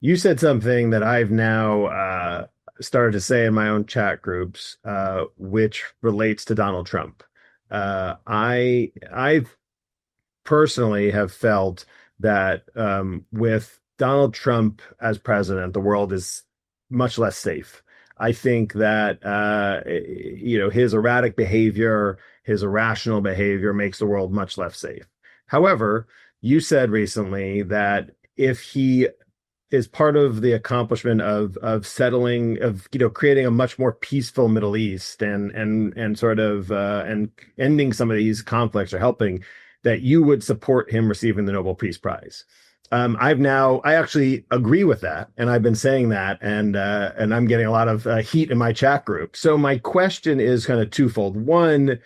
You said something that I've now started to say in my own chat groups, which relates to Donald Trump. I personally have felt that with Donald Trump as president, the world is much less safe. I think that his erratic behavior, his irrational behavior makes the world much less safe. However, you said recently that if he is part of the accomplishment of settling of creating a much more peaceful Middle East and sort of and ending some of these conflicts or helping that you would support him receiving the Nobel Peace Prize. I actually agree with that, and I've been saying that, and I'm getting a lot of heat in my chat group. So my question is kind of twofold. One,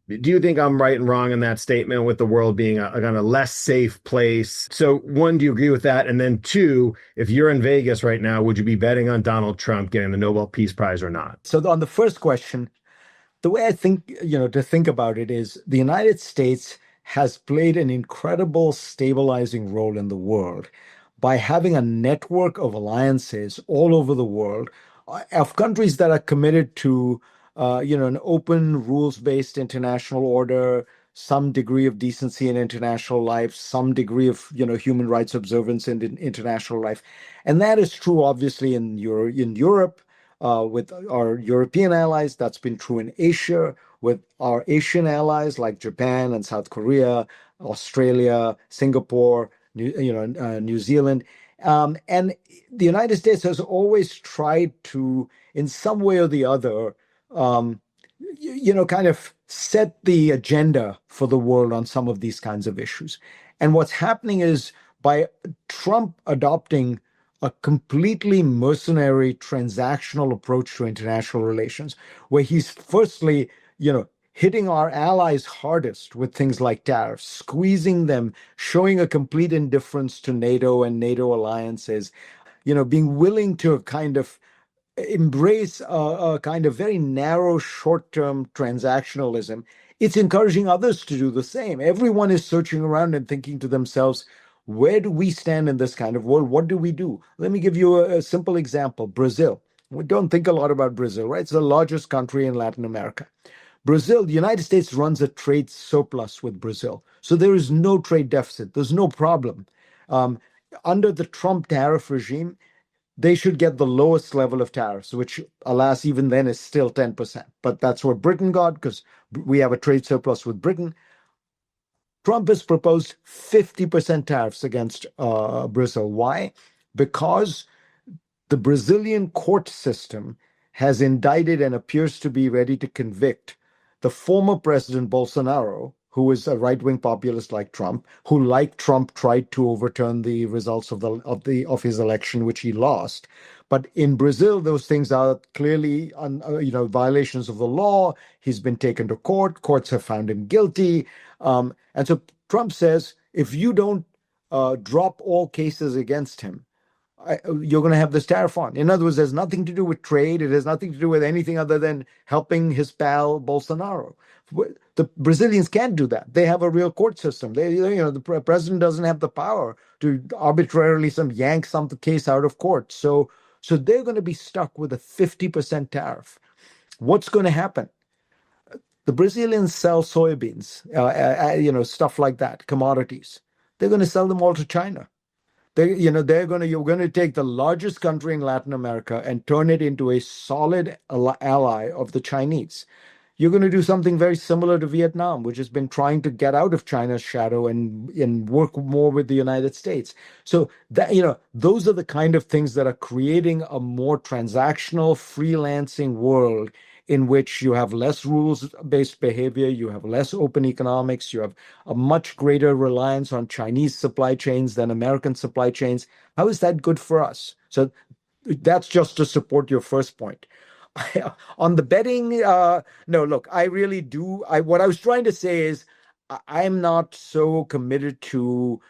do you think I'm right and wrong in that statement with the world being a kind of less safe place? So one, do you agree with that? And then two, if you're in Vegas right now, would you be betting on Donald Trump getting the Nobel Peace Prize or not? So on the first question, the way I think, to think about it is the United States has played an incredible stabilizing role in the world by having a network of alliances all over the world of countries that are committed to, an open, rules-based international order, some degree of decency in international life, some degree of, human rights observance in international life. And that is true, obviously, in Europe with our European allies. That's been true in Asia with our Asian allies like Japan and South Korea, Australia, Singapore, New Zealand. And the United States has always tried to, in some way or the other, kind of set the agenda for the world on some of these kinds of issues. And what's happening is by Trump adopting a completely mercenary transactional approach to international relations, where he's firstly, hitting our allies hardest with things like tariffs, squeezing them, showing a complete indifference to NATO and NATO alliances, being willing to kind of embrace a kind of very narrow short-term transactionalism. It's encouraging others to do the same. Everyone is searching around and thinking to themselves, where do we stand in this kind of world? What do we do? Let me give you a simple example. Brazil. We don't think a lot about Brazil, right? It's the largest country in Latin America. Brazil, the United States runs a trade surplus with Brazil. So there is no trade deficit. There's no problem. Under the Trump tariff regime, they should get the lowest level of tariffs, which, alas, even then is still 10%. But that's what Britain got because we have a trade surplus with Britain. Trump has proposed 50% tariffs against Brazil. Why? Because the Brazilian court system has indicted and appears to be ready to convict the former president Bolsonaro, who is a right-wing populist like Trump, who, like Trump, tried to overturn the results of his election, which he lost. But in Brazil, those things are clearly, violations of the law. He's been taken to court. Courts have found him guilty. And so Trump says, if you don't drop all cases against him, you're going to have this tariff on. In other words, there's nothing to do with trade. It has nothing to do with anything other than helping his pal Bolsonaro. The Brazilians can't do that. They have a real court system. The president doesn't have the power to arbitrarily yank some case out of court. So they're going to be stuck with a 50% tariff. What's going to happen? The Brazilians sell soybeans, stuff like that, commodities. They're going to sell them all to China. You're going to take the largest country in Latin America and turn it into a solid ally of the Chinese. You're going to do something very similar to Vietnam, which has been trying to get out of China's shadow and work more with the United States. So that, those are the kind of things that are creating a more transactional, freelancing world in which you have less rules-based behavior, you have less open economics, you have a much greater reliance on Chinese supply chains than American supply chains. How is that good for us? So that's just to support your first point. On the betting, no, look, I really do. What I was trying to say is I'm not so committed to,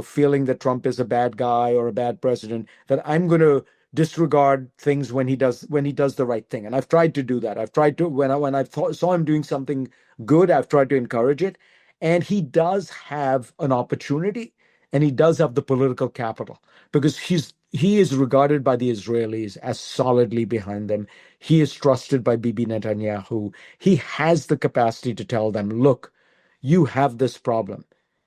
feeling that Trump is a bad guy or a bad president that I'm going to disregard things when he does the right thing. And I've tried to do that. I've tried to when I saw him doing something good, I've tried to encourage it. And he does have an opportunity, and he does have the political capital because he's he is regarded by the Israelis as solidly behind them. He is trusted by Bibi Netanyahu. He has the capacity to tell them, look, you have this problem.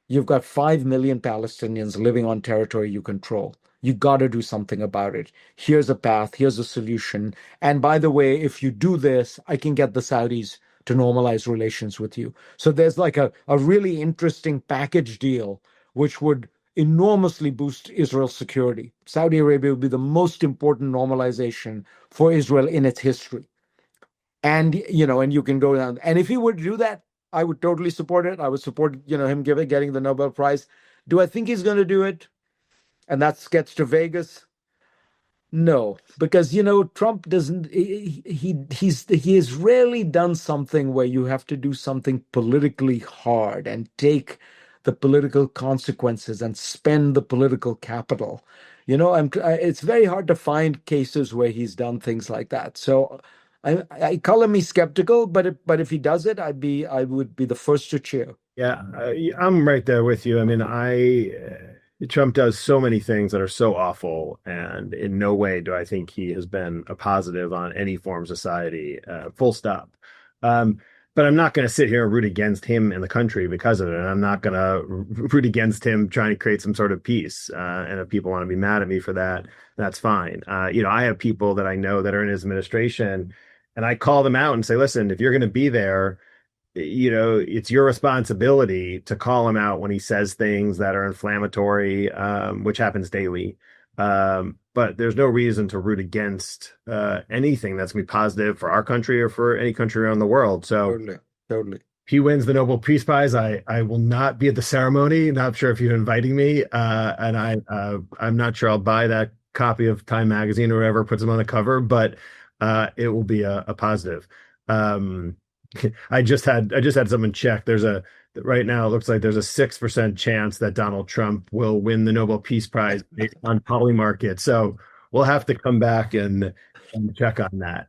You've got 5 million Palestinians living on territory you control. You got to do something about it. Here's a path, here's a solution. And by the way, if you do this, I can get the Saudis to normalize relations with you. So there's like a really interesting package deal, which would enormously boost Israel's security. Saudi Arabia would be the most important normalization for Israel in its history. And and you can go down. And if he would do that, I would totally support it. I would support, him getting the Nobel Prize. Do I think he's going to do it? And that gets to Vegas. No, because Trump doesn't. He has rarely done something where you have to do something politically hard and take the political consequences and spend the political capital. It's very hard to find cases where he's done things like that. So I color me skeptical, but if he does it, I would be the first to cheer. Yeah, I'm right there with you. I mean, Trump does so many things that are so awful, and in no way do I think he has been a positive on any form of society, full stop. But I'm not going to sit here and root against him in the country because of it. And I'm not going to root against him trying to create some sort of peace. And if people want to be mad at me for that, that's fine. I have people that I know that are in his administration, and I call them out and say, listen, if you're going to be there, it's your responsibility to call him out when he says things that are inflammatory, which happens daily. But there's no reason to root against anything that's going to be positive for our country or for any country around the world. So totally. He wins the Nobel Peace Prize. I will not be at the ceremony. Not sure if you're inviting me. And I'm not sure I'll buy that copy of Time Magazine or whatever puts him on the cover, but it will be a positive. I just had someone check. Right now it looks like there's a 6% chance that Donald Trump will win the Nobel Peace Prize based on Polymarket. So we'll have to come back and check on that.